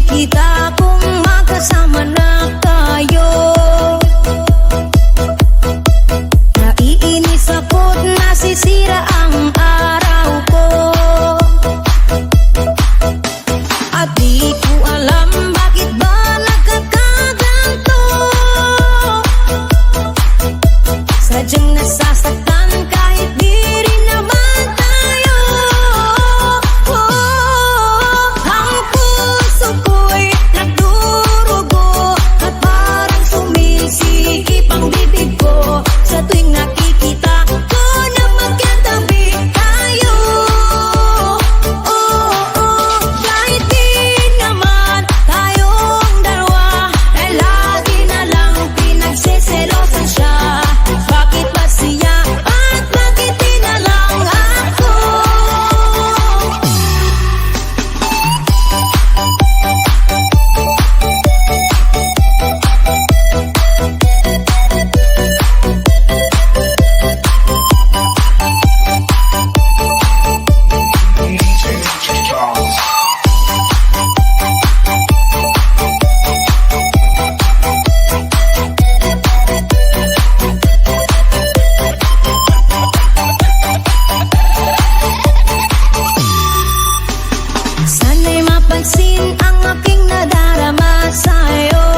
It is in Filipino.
nakikita kung magkasama na tayo. Naiinis ako't nasisira ang araw ko, at di ko alam bakit ba nagkakaganto. Sadyang nasasaktan kahit di rin naman tayo. Ang puso ko'y nagdurugo at parang sumisikip ang bibig ko sa tuwing nakikita ko na magkatabi tayo. Kahit di naman tayong dalawa, ay lagi na lang pinagseselosan siya. Bakit ba siya at bakit di na lang ako? Sana'y mapansin ang aking nadarama sa'yo.